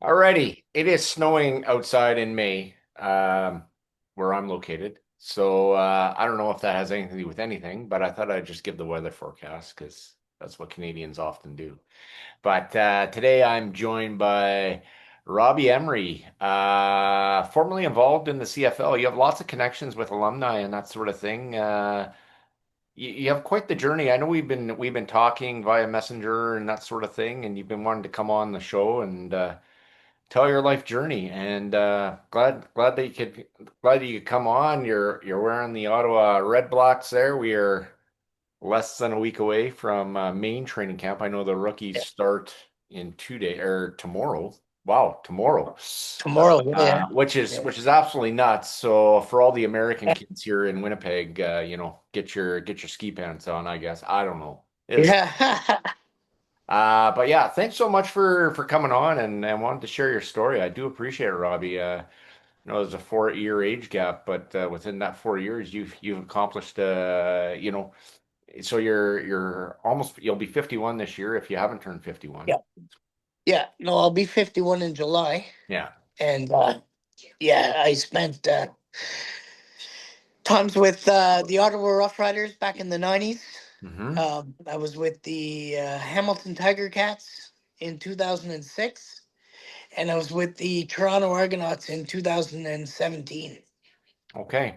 Alrighty, it is snowing outside in May, where I'm located. So I don't know if that has anything to do with anything, but I thought I'd just give the weather forecast because that's what Canadians often do. But today I'm joined by Robbie Emery, formerly involved in the CFL. You have lots of connections with alumni and that sort of thing. You have quite the journey. I know we've been talking via Messenger and that sort of thing, and you've been wanting to come on the show and tell your life journey. And glad that you could come on. You're wearing the Ottawa Red Blacks there. We are less than a week away from main training camp. I know the rookies Yeah. start in 2 days or tomorrow. Wow, tomorrow. Tomorrow, yeah. Which is absolutely nuts. So for all the American Yeah. kids here in Winnipeg, get your ski pants on, I guess. I don't know. It's Yeah. but yeah, thanks so much for coming on and wanting to share your story. I do appreciate it, Robbie. There's a 4 year age gap, but within that 4 years, you've accomplished. So you'll be 51 this year if you haven't turned 51. Yeah. Yeah. No, I'll be 51 in July. Yeah. And yeah, I spent times with the Ottawa Rough Riders back in the 90s. Hmm. I was with the Hamilton Tiger Cats in 2006, and I was with the Toronto Argonauts in 2017. Okay.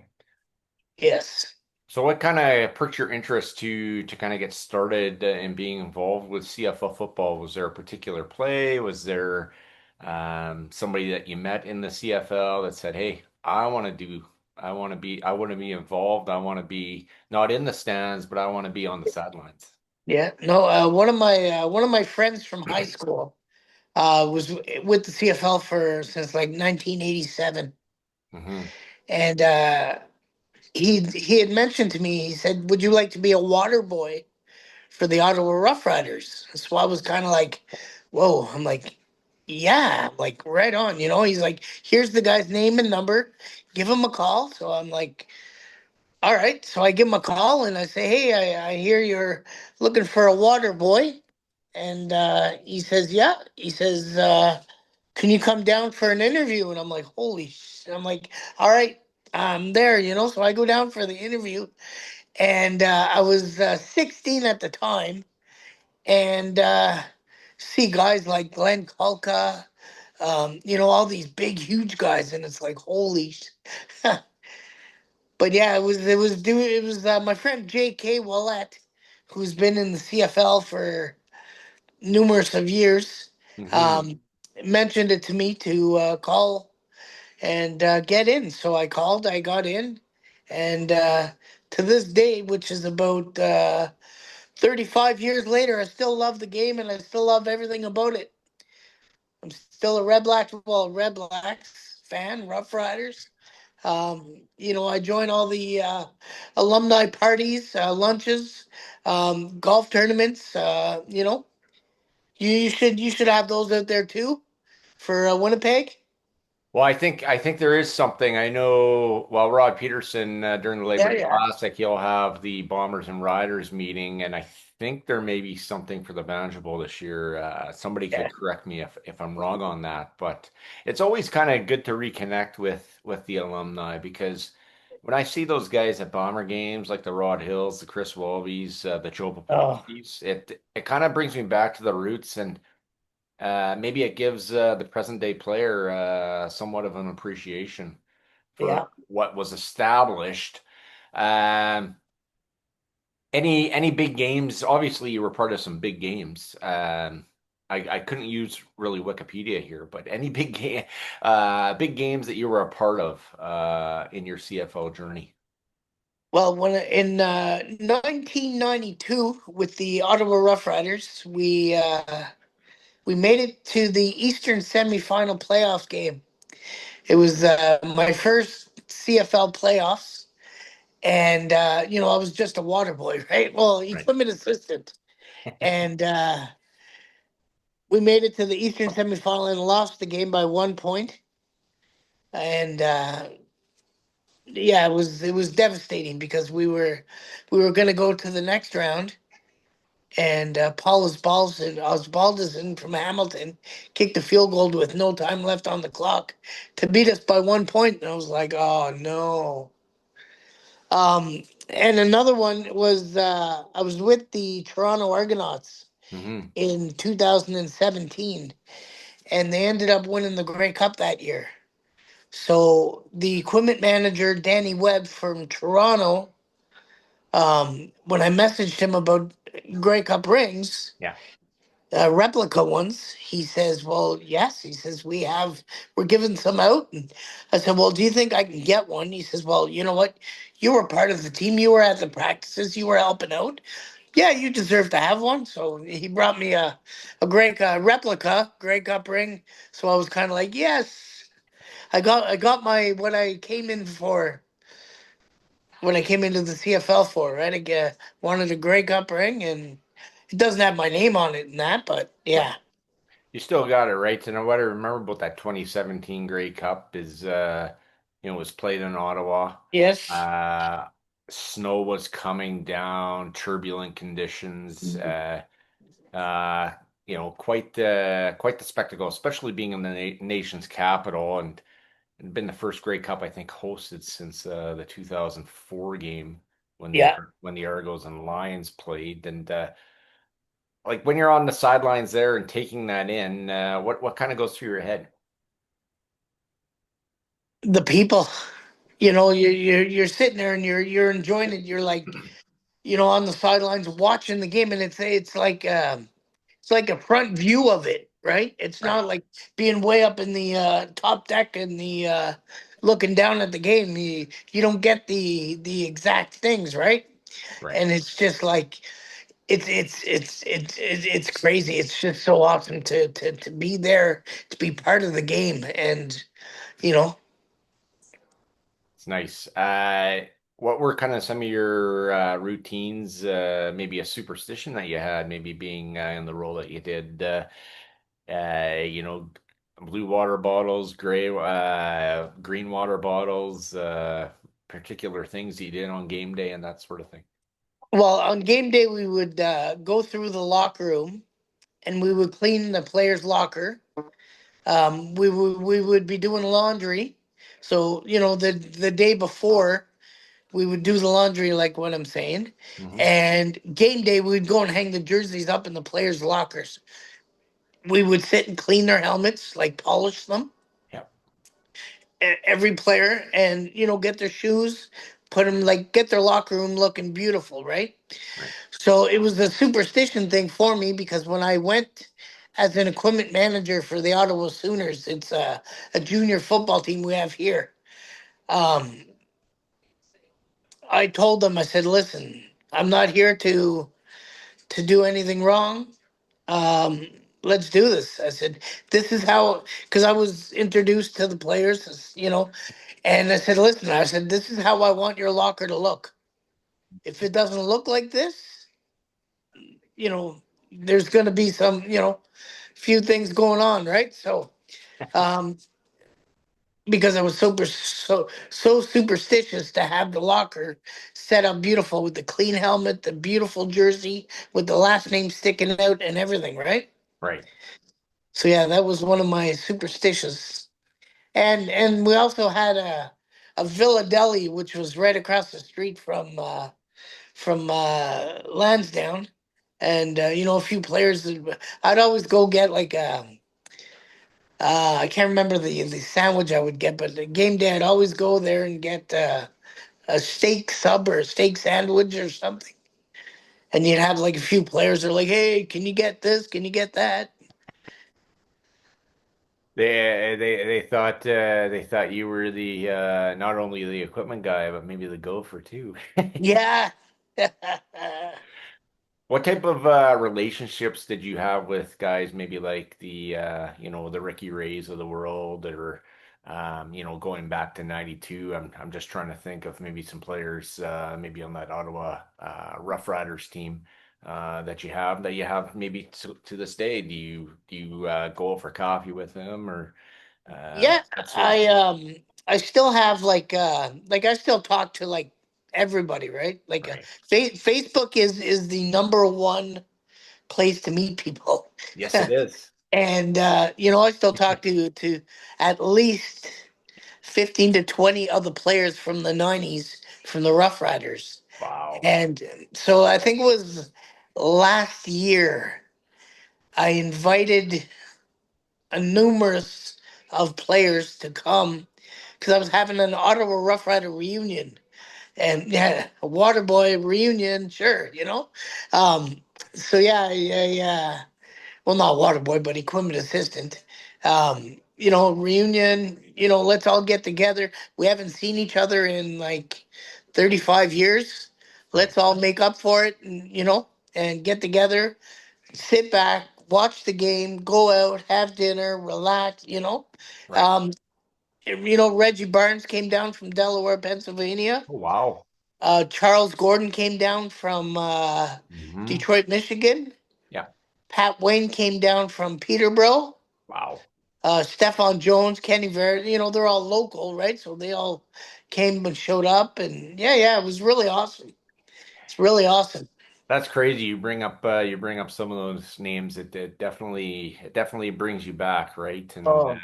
Yes. So what kind of perked your interest to kind of get started in being involved with CFL football? Was there a particular play? Was there somebody that you met in the CFL that said, "Hey, I want to be involved. I want to be not in the stands, but I want to be on the sidelines." Yeah. No, one of my friends from high school was with the CFL for since like 1987, Hmm. and he had mentioned to me. He said, "Would you like to be a water boy for the Ottawa Rough Riders?" So I was kind of like, "Whoa!" I'm like, "Yeah, like right on." He's like, "Here's the guy's name and number. Give him a call." So I'm like, "All right." So I give him a call and I say, "Hey, I hear you're looking for a water boy." And he says, "Yeah." He says, "Can you come down for an interview?" And I'm like, "Holy shit." I'm like, "All right, I'm there." So I go down for the interview. And I was 16 at the time. And see guys like Glenn Kulka, all these big, huge guys. And it's like, holy But yeah, it was my friend J.K. Willett, who's been in the CFL for numerous of years, Hmm. um, mentioned it to me to call and get in. So I called, I got in, and to this day, which is about 35 years later, I still love the game and I still love everything about it. I'm still a Red Blacks fan, Rough Riders. I join all the alumni parties, lunches, golf tournaments. You should have those out there too for Winnipeg. Well, I think there is something. I know. Well, Rod Peterson during the Labor Yeah, Day yeah, Classic, he'll have the Bombers and Riders meeting, and I think there may be something for the Banjo Bowl this year. Somebody yeah. could correct me if I'm wrong on that, but it's always kind of good to reconnect with the alumni because when I see those guys at Bomber games, like the Rod Hills, the Chris Wolbys, the Joe Oh, Paplskis, it kind of brings me back to the roots and. Maybe it gives the present day player somewhat of an appreciation for yeah. what was established. Um, any big games? Obviously, you were part of some big games. I couldn't use really Wikipedia here, but any big games that you were a part of in your CFL journey. Well, when in 1992 with the Ottawa Rough Riders, we made it to the Eastern semifinal playoff game. It was my first CFL playoffs, and I was just a water boy, right? Well, Right. equipment assistant, and we made it to the Eastern semifinal and lost the game by 1 point. And yeah, it was devastating because we were going to go to the next round, and Osbaldiston from Hamilton kicked a field goal with no time left on the clock to beat us by 1 point. And I was like, oh no. And another one was I was with the Toronto Argonauts Hmm. in 2017, and they ended up winning the Grey Cup that year. So the equipment manager, Danny Webb from Toronto, when I messaged him about Grey Cup rings, Yeah. replica ones. He says, "Well, yes." He says, we're giving some out." And I said, "Well, do you think I can get one?" He says, "Well, you know what? You were part of the team. You were at the practices. You were helping out. Yeah, you deserve to have one." So he brought me a great replica Grey Cup ring. So I was kind of like, "Yes, I got my what I came in for." When I came into the CFL for, right? Wanted a Grey Cup ring, and it doesn't have my name on it and that, but Right. yeah. You still got it, right? And what I remember about that 2017 Grey Cup is, it was played in Ottawa. Yes. Uh, Snow was coming down, turbulent conditions. Uh, quite the spectacle, especially being in the nation's capital, and it'd been the first Grey Cup I think hosted since the 2004 game Yeah. when the Argos and Lions played. And like when you're on the sidelines there and taking that in, what kind of goes through your head? The people, you're sitting there and you're enjoying it. You're like, on the sidelines watching the game, and it's like a front view of it, right? It's Right, not like being way up in the top deck and the looking down at the game. You don't get the exact things, right? right. And it's just like it's crazy. It's just so awesome to be there, to be part of the game, and you know. It's nice. What were kind of some of your routines? Maybe a superstition that you had, maybe being in the role that you did. Uh, you know, blue water bottles, green water bottles, particular things you did on game day and that sort of thing. Well, on game day, we would go through the locker room and we would clean the player's locker. We would be doing laundry. So, the day before, we would do the laundry, like what I'm saying. Hmm. And game day, we'd go and hang the jerseys up in the players' lockers. We would sit and clean their helmets, like polish them, Yeah, every player, and, get their shoes, put them, like, get their locker room looking beautiful, right? right. So it was a superstition thing for me because when I went as an equipment manager for the Ottawa Sooners, it's a junior football team we have here. Um, I told them, I said, "Listen, I'm not here to do anything wrong. Um, let's do this." I said, "This is how," because I was introduced to the players, and I said, "Listen," I said, "this is how I want your locker to look. If it doesn't look like this, you know, there's going to be some, few things going on, right?" So, um, because I was so superstitious to have the locker set up beautiful with the clean helmet, the beautiful jersey with the last name sticking out and everything, right? Right. So yeah, that was one of my superstitions. And we also had a Villa Deli, which was right across the street from Lansdowne, and a few players. I'd always go get like I can't remember the sandwich I would get, but the game day I'd always go there and get a steak sub or a steak sandwich or something. And you'd have like a few players that are like, "Hey, can you get this? Can you get that?" They thought you were the not only the equipment guy, but maybe the gopher too. Yeah. What type of relationships did you have with guys maybe like the Ricky Rays of the world or going back to 92? I'm just trying to think of maybe some players maybe on that Ottawa Rough Riders team that you have maybe to this day. Do you go for coffee with them or Yeah, that sort of I thing? um I still have like I still talk to like everybody, right? Like Right. Facebook is the number one. place to meet people. Yes, it is. And I still talk to at least 15 to 20 other players from the 90s from the Rough Riders. Wow. And so I think it was last year I invited a numerous of players to come because I was having an Ottawa Rough Rider reunion. And yeah, a water boy reunion, sure, Um, so yeah, well, not water boy, but equipment assistant. Reunion, let's all get together. We haven't seen each other in like 35 years. Right. Let's all make up for it and get together, sit back, watch the game, go out, have dinner, relax. Right. Um, Reggie Barnes came down from Delaware, Pennsylvania. Oh, wow. Charles Gordon came down from Hmm. Detroit, Michigan. Yeah. Pat Wayne came down from Peterborough. Wow. Stefan Jones, Kenny Ver, they're all local, right? So they all came and showed up, and yeah, it was really awesome. It's really awesome. That's crazy. You bring up some of those names. It definitely brings you back, right? And Oh,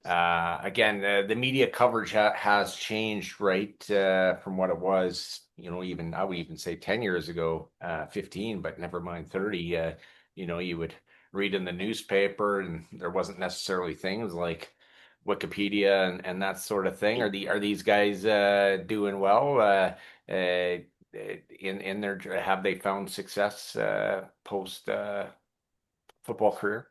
again, the media coverage has changed, right, from what it was. Even I would even say 10 years ago, 15, but never mind 30. You would read in the newspaper, and there wasn't necessarily things like Wikipedia and that sort of thing. Are these guys doing well? In their have they found success post football career?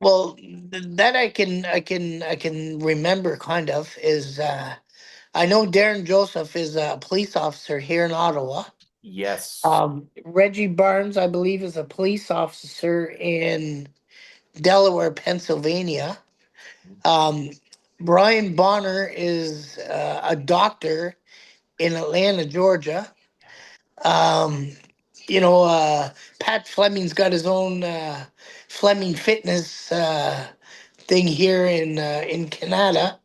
well, that I can remember kind of is I know Darren Joseph is a police officer here in Ottawa. Yes. Reggie Barnes, I believe, is a police officer in Delaware, Pennsylvania. Um, Brian Bonner is a doctor in Atlanta, Georgia. Um, you know, uh, Pat Fleming's got his own Fleming Fitness thing here in Canada.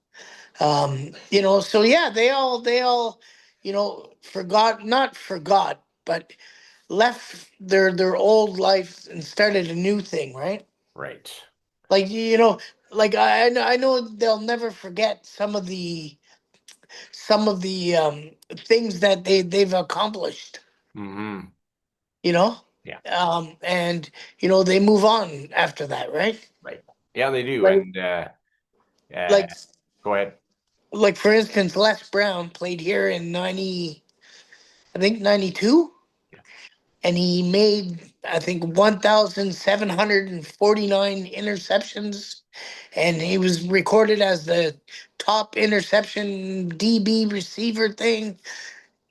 So yeah, they all, not forgot, but left their old life and started a new thing, right? Right. Like like I know they'll never forget some of the things that they've accomplished. Hmm. You know, Yeah. and they move on after that, right? Right. Yeah, they do. Like And uh, like go ahead. like for instance, Les Brown played here in 90, I think 92, Yeah. and he made I think 1,749 interceptions, and he was recorded as the top interception DB receiver thing.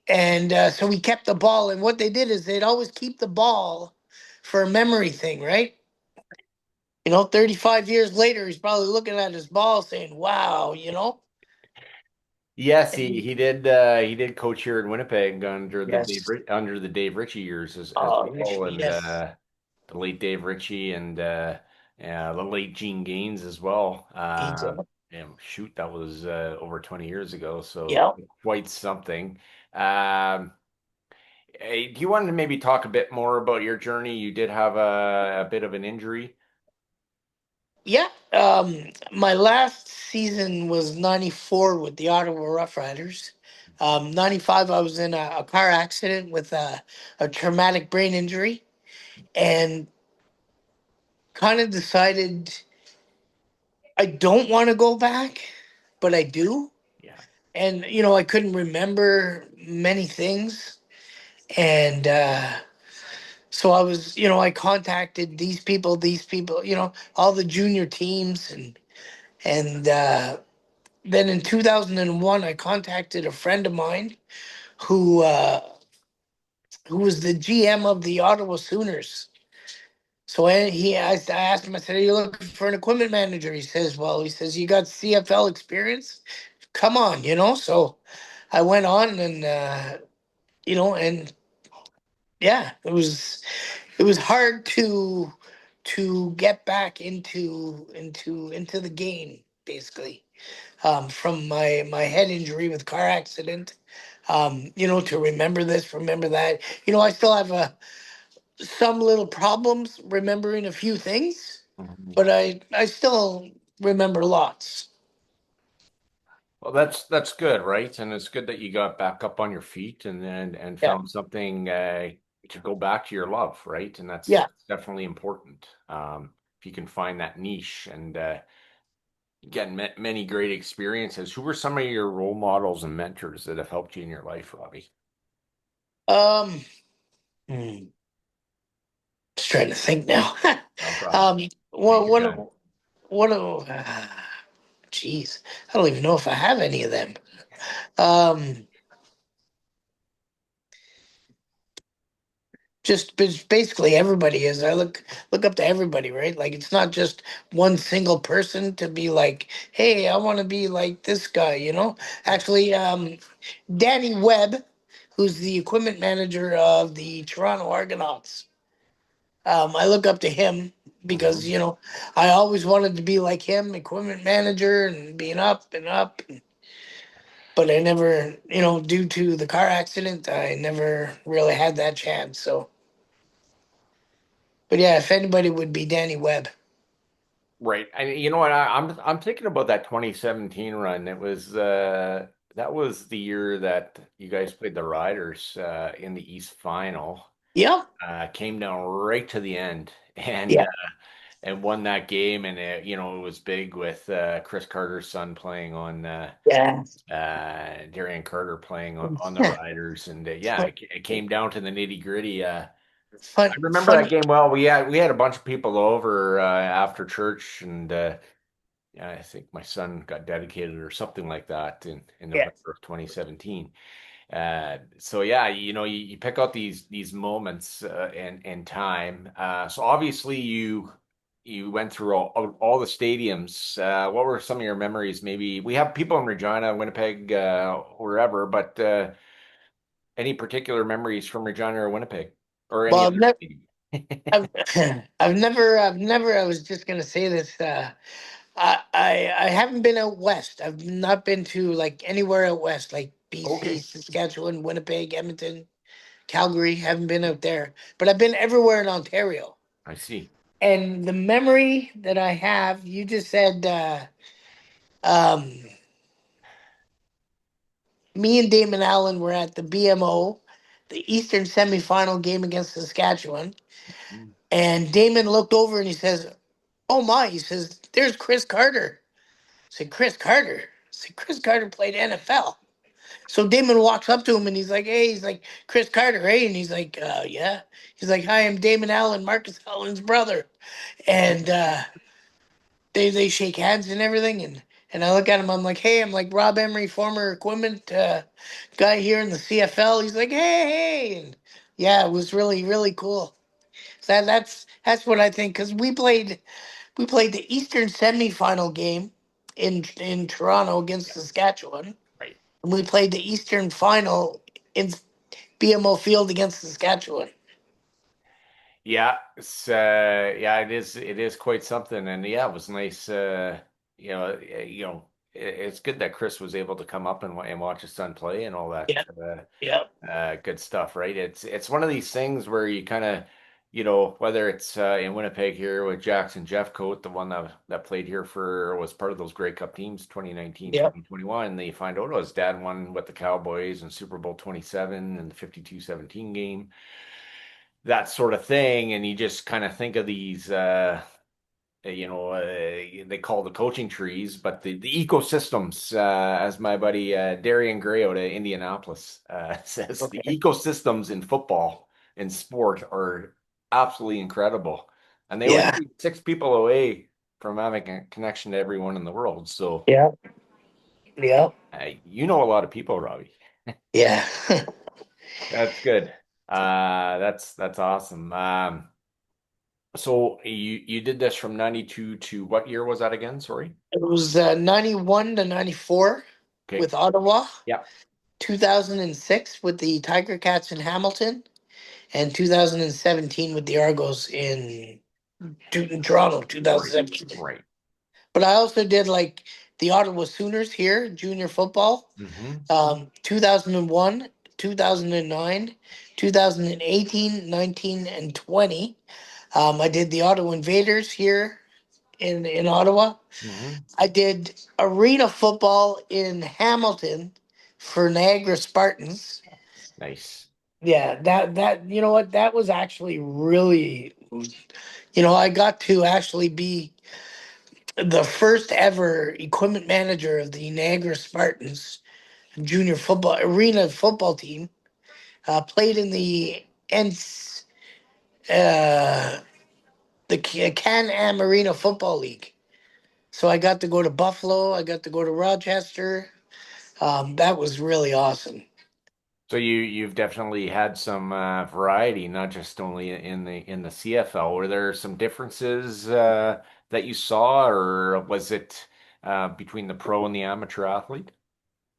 And so we kept the ball. And what they did is they'd always keep the ball for a memory thing, right? 35 years later, he's probably looking at his ball saying, wow. Yes, he And he did he did coach here in Winnipeg yes. Under the Dave Ritchie years as Oh, well, and yes. the late Dave Ritchie and the late Gene Gaines as well. He's, And shoot, that was over 20 years ago, so yeah. quite something. Um, do you want to maybe talk a bit more about your journey? You did have a bit of an injury. Yeah. My last season was 94 with the Ottawa Rough Riders. 95, I was in a car accident with a traumatic brain injury and kind of decided I don't want to go back, but I do. Yeah, And, I couldn't remember many things. And so I contacted these people, all the junior teams. And then in 2001, I contacted a friend of mine who, uh, who was the GM of the Ottawa Sooners. So I asked him, I said, "Are you looking for an equipment manager?" He says, "You got CFL experience? Come on." So I went on and yeah, it was hard to get back into the game, basically, from my head injury with car accident. To remember this, remember that. I still have some little problems remembering a few things, Mhm. but I still remember lots. Well, that's good, right? And it's good that you got back up on your feet and Yeah. found something to go back to your love, right? And Yeah. that's definitely important. If you can find that niche and get many great experiences. Who were some of your role models and mentors that have helped you in your life, Robbie? Um, just trying to think now. No problem. um, Take one your one time. of one of jeez, I don't even know if I have any of them. Um, just basically everybody is. I look up to everybody, right? Like it's not just one single person to be like, hey, I want to be like this guy, you know? Right. Actually, Danny Webb, who's the equipment manager of the Toronto Argonauts. I look up to him because, Hmm. you know, I always wanted to be like him, equipment manager and being up and up. But I never, you know, due to the car accident, I never really had that chance. So, but yeah, if anybody would be Danny Webb. Right. And you know what? I'm thinking about that 2017 run. It was that was the year that you guys played the Riders in the East Final. Yep. Came down right to the end Yeah. and won that game. And it was big with Chris Carter's son playing on Yeah. Darian Carter playing on the Riders. And yeah, it came down to the nitty gritty. I remember that Fun. game well. We had a bunch of people over after church, and yeah, I think my son got dedicated or something like that in Yeah. November of 2017. So yeah, you pick out these moments and time. So obviously you went through all the stadiums. What were some of your memories? Maybe we have people in Regina, Winnipeg, wherever, but any particular memories from Regina or Winnipeg or any Well, other stadium? I've, I've never. I was just gonna say this. I haven't been out west. I've not been to like anywhere out west, like BC, Okay, Saskatchewan, Winnipeg, Edmonton, Calgary. Haven't been out there, but I've been everywhere in Ontario. I see. And the memory that I have, you just said, um, me and Damon Allen were at the BMO, the Eastern semifinal game against Saskatchewan. Mm. And Damon looked over and he says, "Oh my," he says, "there's Chris Carter." I said, "Chris Carter?" I said, "Chris Carter played NFL." So Damon walks up to him and he's like, "Hey," he's like, "Chris Carter, hey?" And he's like, "Yeah." He's like, "Hi, I'm Damon Allen, Marcus Allen's brother." And they shake hands and everything. And I look at him, I'm like, "Hey," I'm like, "Rob Emery, former equipment guy here in the CFL." He's like, "Hey, hey." And yeah, it was really, really cool. So that's what I think because we played the Eastern semifinal game in Toronto against Saskatchewan, Right. and we played the Eastern final in BMO Field against Saskatchewan. Yeah, yeah, it is quite something, and yeah, it was nice. It's good that Chris was able to come up and watch his son play and all that Yeah, yeah, good stuff, right? It's one of these things where you kind of, whether it's in Winnipeg here with Jackson Jeffcoat, the one that played here for was part of those Grey Cup teams 2019, yeah. 2021, and they find out his dad won with the Cowboys in Super Bowl 27 and the 52-17 game, that sort of thing. And you just kind of think of these, they call the coaching trees, but the ecosystems, as my buddy Darian Gray out of Indianapolis says, the Okay. ecosystems in football and sport are absolutely incredible. And they only Yeah, take 6 people away from having a connection to everyone in the world. So yeah, yeah, you know a lot of people, Robbie. yeah. That's good. That's awesome. So you did this from 92 to what year was that again? Sorry. It was 91 to 94 Okay. with Ottawa, Yeah. 2006 with the Tiger Cats in Hamilton, and 2017 with the Argos in Toronto, Right. 2017. Right. But I also did like the Ottawa Sooners here, junior football, Hmm. 2001, 2009, 2018, 19, and 20. I did the Ottawa Invaders here in Ottawa. Hmm. I did arena football in Hamilton for Niagara Spartans. Nice. Yeah, that you know what, that was actually really, I got to actually be the first ever equipment manager of the Niagara Spartans junior football arena football team. Played in NC uh, the Can-Am Arena Football League. So I got to go to Buffalo. I got to go to Rochester. That was really awesome. So you've definitely had some variety, not just only in the CFL. Were there some differences that you saw, or was it between the pro and the amateur athlete?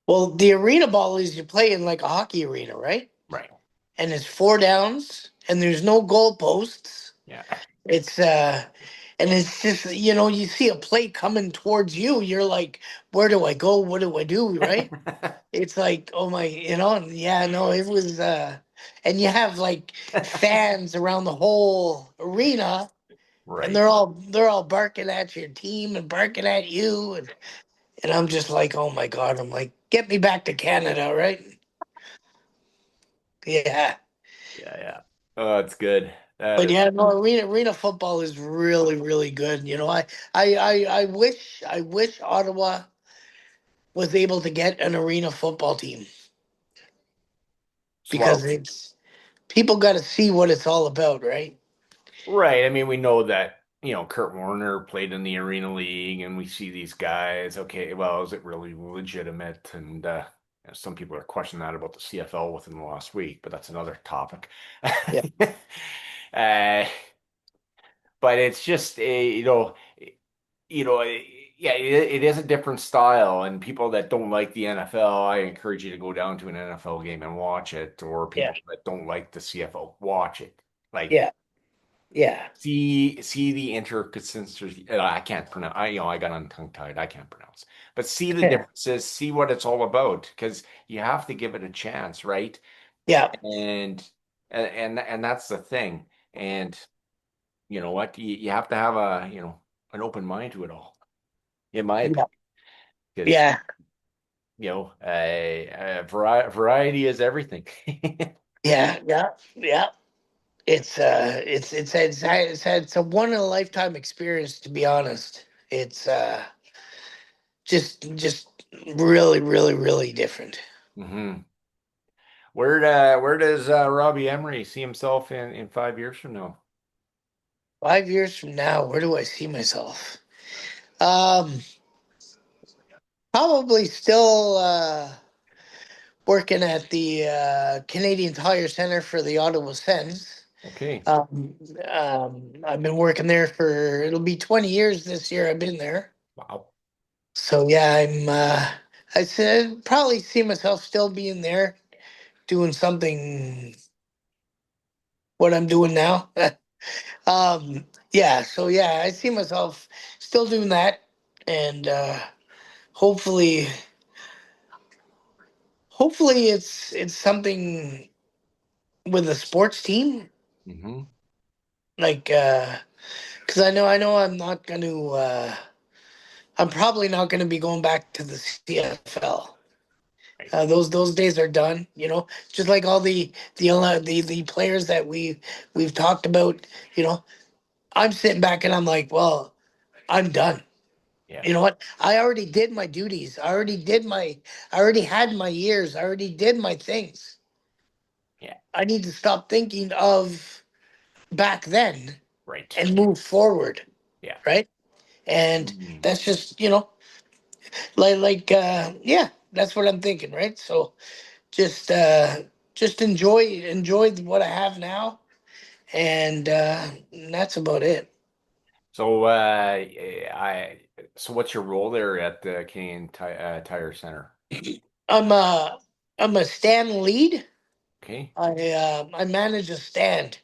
Well, the arena ball is you play in like a hockey arena, right? Right. And it's four downs, and there's no goalposts. Yeah. It's and it's just you see a play coming towards you. You're like, where do I go? What do I do? Right? It's like, oh my, yeah, no, it was, and you have like fans around the whole arena, and Right. they're all barking at your team and barking at you, and I'm just like, oh my God, I'm like, get me back to Canada, right? Yeah, Yeah, yeah. Oh, it's good. That but is. yeah, no, arena football is really, really good. I wish Ottawa was able to get an arena football team because Well, it's people got to see what it's all about, right? right. I mean, we know that, Kurt Warner played in the Arena League, and we see these guys. Okay, well, is it really legitimate? And some people are questioning that about the CFL within the last week, but that's another topic. Yeah, uh, but it's just you know, yeah, it is a different style, and people that don't like the NFL, I encourage you to go down to an NFL game and watch it, or yeah, people that don't like the CFL, watch it. Like, yeah. Yeah, see the intricacies. I can't pronounce. I got on tongue tied. I can't pronounce. But see the differences. See what it's all about, because you have to give it a chance, right? yeah, And and that's the thing. And you know what? You have to have an open mind to it all, in my yeah, opinion, because yeah, variety is everything. yeah, yeah, yeah. It's a one in a lifetime experience. To be honest, it's just really, really, really different. Hmm. Where does Robbie Emery see himself in 5 years from now? 5 years from now, where do I see myself? Um, Probably still working at the Canadian Tire Center for the Ottawa Sens. Okay. Um, I've been working there for it'll be 20 years this year. I've been there. Wow. So yeah, I said probably see myself still being there, doing something what I'm doing now. Yeah, so yeah, I see myself still doing that, and hopefully, hopefully it's something with a sports team, Hmm. like because I know I'm probably not gonna be going back to the CFL. Right. Those days are done. Just like all the players that we've talked about. You know, I'm sitting back and I'm like, well, I'm done. Yeah. You know what? I already did my duties. I already had my years. I already did my things. Yeah. I need to stop thinking of back then Right. and move forward, Yeah. right? And Mm. that's just, yeah, that's what I'm thinking, right? So just just enjoy what I have now, and that's about it. So I so what's your role there at the Canadian Tire Center? I'm a I'm a stand lead. Okay. I manage a stand.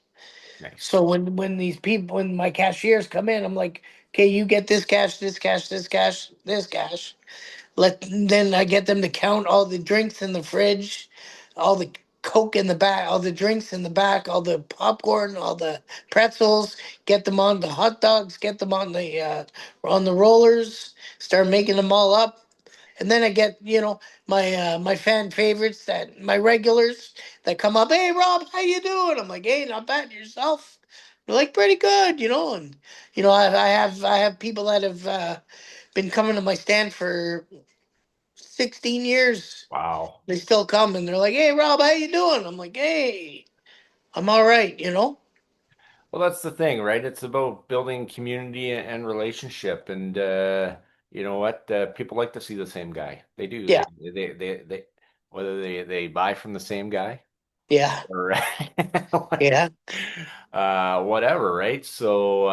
Nice. So when my cashiers come in, I'm like, okay, you get this cash, this cash, this cash, this cash. Then I get them to count all the drinks in the fridge, all the Coke in the back, all the drinks in the back, all the popcorn, all the pretzels, get them on the hot dogs, get them on the rollers, start making them all up. And then I get, my fan favorites, that my regulars that come up, "Hey Rob, how you doing?" I'm like, "Hey, not bad, yourself?" They're like, "Pretty good," and I have people that have been coming to my stand for 16 years. Wow. They still come and they're like, "Hey Rob, how you doing?" I'm like, "Hey, I'm all right." Well, that's the thing, right? It's about building community and relationship, and you know what? People like to see the same guy. They do. Yeah, They whether they buy from the same guy yeah, or yeah, whatever, right? So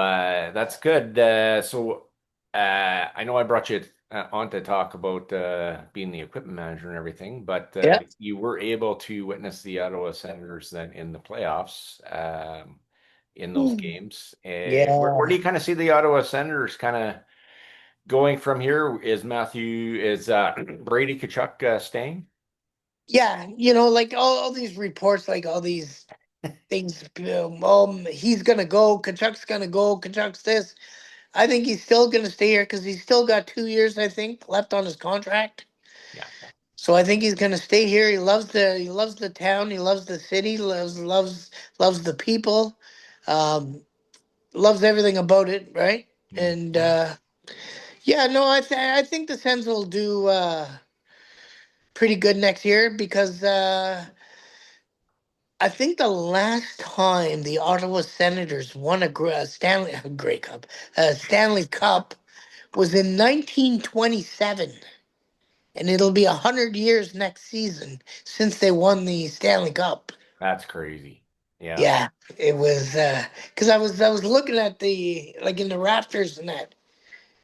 that's good. I know I brought you on to talk about being the equipment manager and everything, but yeah. you were able to witness the Ottawa Senators then in the playoffs in those Hmm. games. Where do Yeah, you kind of see the Ottawa Senators kind of going from here? Is Brady Kachuk staying? yeah. Like all these reports, like all these things. He's gonna go. Kachuk's gonna go. Kachuk's this. I think he's still gonna stay here because he's still got 2 years, I think, left on his contract. Yeah, So I think he's gonna stay here. He loves the town. He loves the city. Loves the people. Um, Loves everything about it, right? And Mhm. yeah, no, I think the Sens will do pretty good next year because I think the last time the Ottawa Senators won a Stanley Grey Cup, Stanley Cup was in 1927, and it'll be 100 years next season since they won the Stanley Cup. That's crazy. Yeah. Yeah, it was because I was looking at the like in the rafters and that.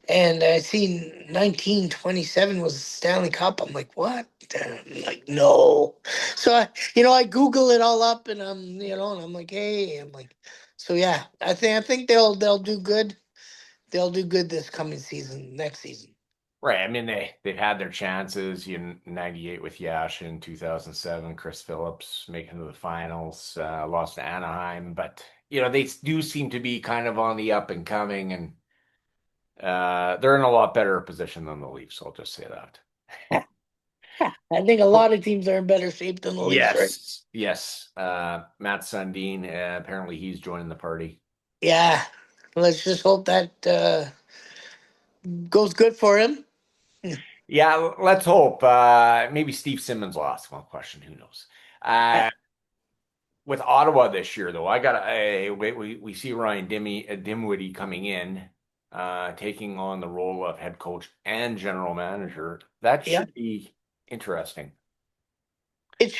And I seen 1927 was Stanley Cup. I'm like, what? I'm like, no. So I Google it all up, and I'm like, hey, I'm like, so yeah, I think they'll do good. They'll do good this coming season, next season. Right. I mean, they've had their chances in '98 with Yash in 2007, Chris Phillips making to the finals, lost to Anaheim, but they do seem to be kind of on the up and coming, and they're in a lot better position than the Leafs. I'll just say that. I think a Oh, lot of teams are in better shape than the Leafs, right? yes, yes. Matt Sundin, apparently he's joining the party. Yeah. Let's just hope that goes good for him. Yeah, let's hope. Maybe Steve Simmons will ask one question. Who knows? Yeah. With Ottawa this year, though, we see Ryan Dimwitty coming in, taking on the role of head coach and general manager. That Yeah. should be interesting. It's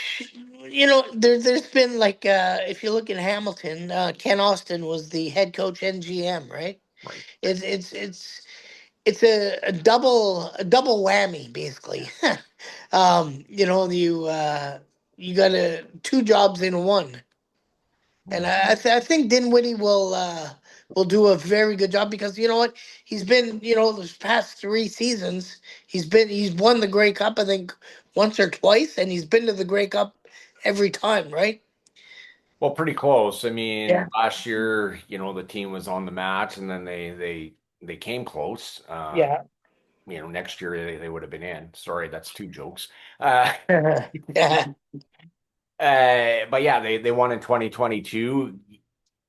there's been like if you look in Hamilton, Ken Austin was the head coach and GM, right? Right. It's a double whammy basically. You got two jobs in one, and Mhm. I think Dinwiddie will do a very good job because you know what, he's been those past 3 seasons he's won the Grey Cup, I think, once or twice, and he's been to the Grey Cup every time, right? Well, pretty close. I Yeah, mean, last year, the team was on the match, and then they came close. yeah, Next year they would have been in. Sorry, that's two jokes. Uh, yeah, but yeah, they won in 2022.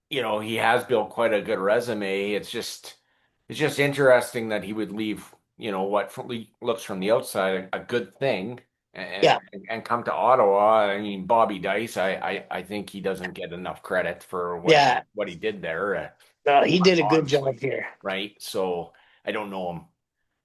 He has built quite a good resume. It's just interesting that he would leave, what looks from the outside a good thing, yeah, and come to Ottawa. I mean, Bobby Dice, I think he doesn't get enough credit for what he yeah. what he did there, No, he did a good job honestly, here. right? So I don't know him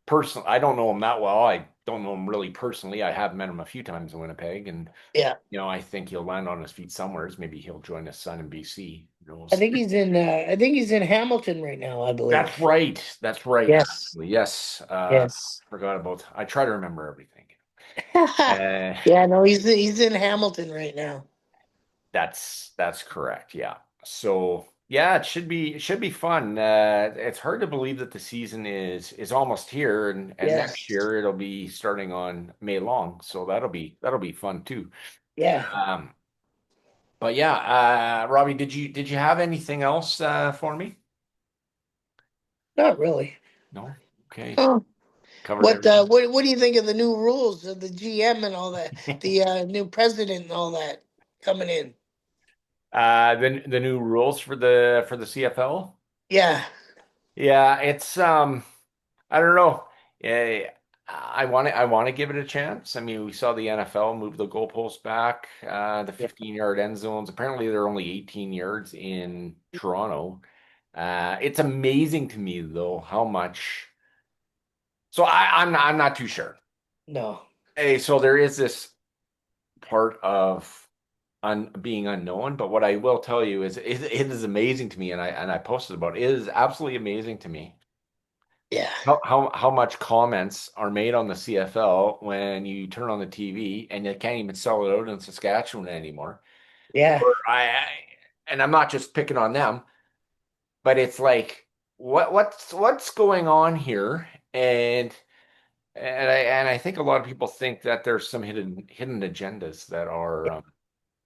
personally. I don't know him that well. I don't know him really personally. I have met him a few times in Winnipeg, and Yeah, I think he'll land on his feet somewhere. Maybe he'll join his son in BC. Who I knows? think he's in. I think he's in Hamilton right now, I That's believe. right. That's right. Yes, Actually, yes. yes. Forgot about. I try to remember everything. Uh, Yeah, no, he's in Hamilton right now. that's correct. Yeah. So yeah, it should be fun. It's hard to believe that the season is almost here, and next Yes. year it'll be starting on May long. So that'll be fun too. Yeah. But yeah, Robbie, did you have anything else for me? Not really. No? Okay. Oh. Covered everything. What do you think of the new rules of the GM and all that? The new president and all that coming in. The new rules for the CFL. Yeah, Yeah, it's I don't know. Eh, I want to give it a chance. I mean, we saw the NFL move the goalposts back, the yeah, 15-yard end zones. Apparently, they're only 18 yards in Toronto. It's amazing to me though how much. So I'm not too sure. no, Hey, so there is this part of being unknown, but what I will tell you is it is amazing to me, and I posted about it. It is absolutely amazing to me yeah, how much comments are made on the CFL when you turn on the TV and you can't even sell it out in Saskatchewan anymore. yeah, Or and I'm not just picking on them, but it's like what's going on here? And I think a lot of people think that there's some hidden agendas that are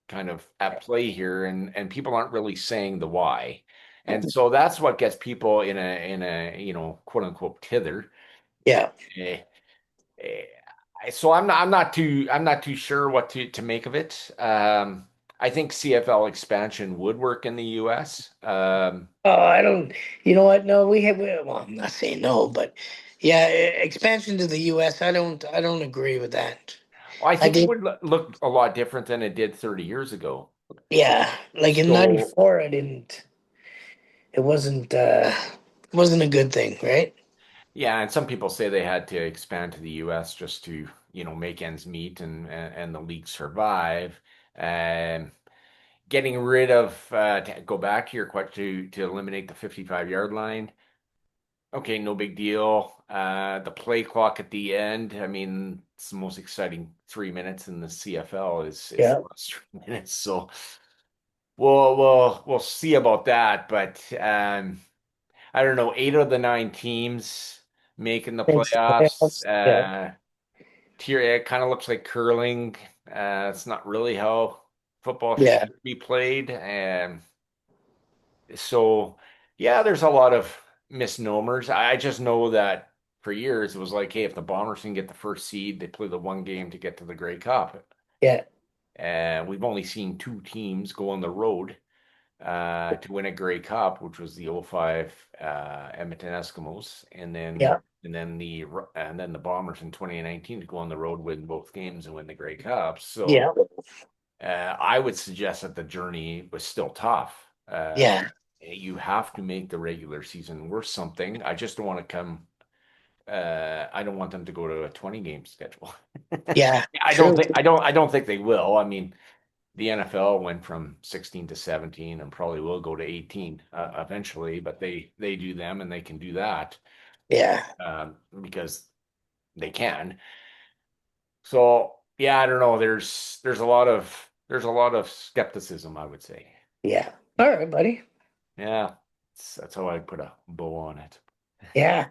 kind of at play here, and people aren't really saying the why. And so that's what gets people in a quote unquote tither. yeah. Eh, eh, so I'm not too sure what to make of it. I think CFL expansion would work in the US. Oh, I don't. You know what? No, well, I'm not saying no, but yeah, expansion to the U.S. I don't agree with that. I I think it did. would look a lot different than it did 30 years ago. Yeah, like in So '94, I didn't. It wasn't a good thing, right? yeah, and some people say they had to expand to the US just to, make ends meet and the league survive. Um, Getting rid of to go back to your question to eliminate the 55-yard line. Okay, no big deal. The play clock at the end, I mean, it's the most exciting 3 minutes in the CFL is the Yeah, last 3 minutes. So we'll see about that. But I don't know, eight of the nine teams making the it's the playoffs. playoffs. Yeah, Tier it kind of looks like curling. It's not really how football yeah, should be played. So yeah, there's a lot of misnomers. I just know that for years it was like, hey, if the Bombers can get the first seed, they play the one game to get to the Grey Cup. yeah, And we've only seen two teams go on the road to win a Grey Cup, which was the '05 Edmonton Eskimos, yeah, and then the Bombers in 2019 to go on the road, win both games, and win the Grey Cup. So yeah, I would suggest that the journey was still tough. yeah, You have to make the regular season worth something. I just don't want to come. I don't want them to go to a 20 game schedule. yeah. I don't True. think I don't think they will. I mean, the NFL went from 16 to 17 and probably will go to 18 eventually, but they do them and they can do that Yeah, because they can. So yeah, I don't know. There's a lot of skepticism, I would say. yeah. All right, buddy. Yeah, that's how I put a bow on it. Yeah.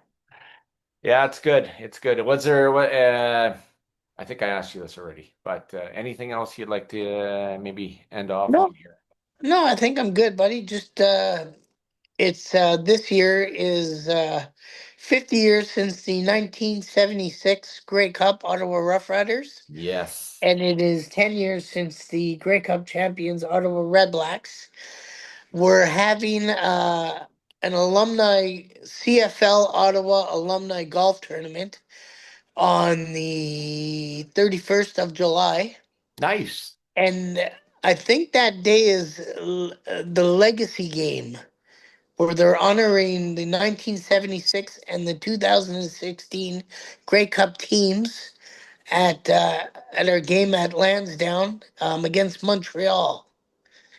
Yeah, it's good. It's good. Was there what? I think I asked you this already, but anything else you'd like to maybe end off No, on here? no, I think I'm good, buddy. Just it's this year is 50 years since the 1976 Grey Cup Ottawa Roughriders, Yes. and it is 10 years since the Grey Cup champions Ottawa Redblacks. We're having an alumni CFL Ottawa alumni golf tournament on the 31st of July. Nice. And I think that day is the legacy game where they're honoring the 1976 and the 2016 Grey Cup teams at our game at Lansdowne against Montreal.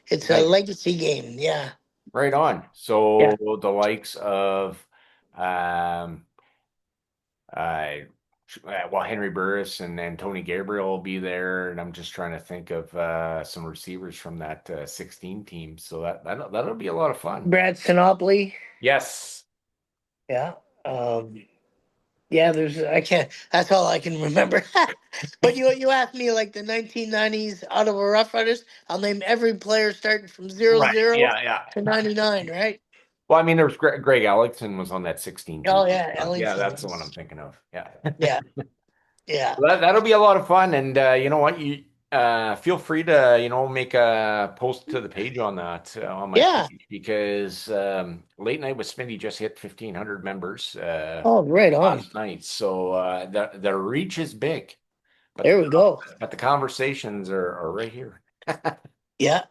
It's a Nice. legacy game. Yeah. Right on. Yeah. So the likes of um well, Henry Burris and Tony Gabriel will be there, and I'm just trying to think of some receivers from that 16 team. So that'll be a lot of fun. Brad Sinopoli. Yes. Yeah. Um, Yeah, there's I can't. That's all I can remember. But you asked me like the 1990s Ottawa Rough Riders. I'll name every player starting from zero Right. zero Yeah, yeah. to 99. Right? Well, I mean, there was Greg Ellington was on that 16 team. Oh yeah, Yeah, Ellington that's the one I'm was. thinking of. Yeah. Yeah, yeah, Well, that'll be a lot of fun. And you know what? You feel free to, make a post to the page on that on my yeah. page because Late Night with Smitty just hit 1,500 members Oh, right on. last night. So the reach is big, but There we go. the conversations are right here. Yeah,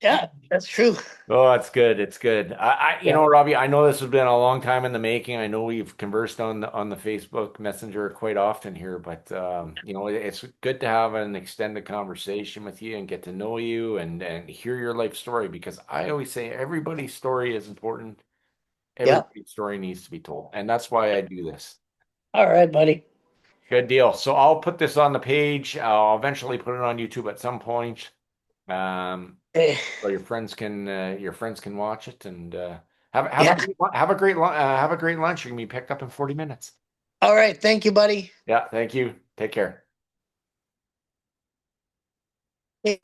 yeah. That's true. Oh, it's good. It's good. Yeah, Robbie, I know this has been a long time in the making. I know we've conversed on the Facebook Messenger quite often here, but it's good to have an extended conversation with you and get to know you and hear your life story because I always say everybody's story is important. yeah. Everybody's story needs to be told, and that's why I do this. All right, buddy. Good deal. So I'll put this on the page. I'll eventually put it on YouTube at some point. Um, Eh, so your friends can watch it and have a yeah. great have a great lunch. You're gonna be picked up in 40 minutes. All right. Thank you, buddy. Yeah, thank you. Take care.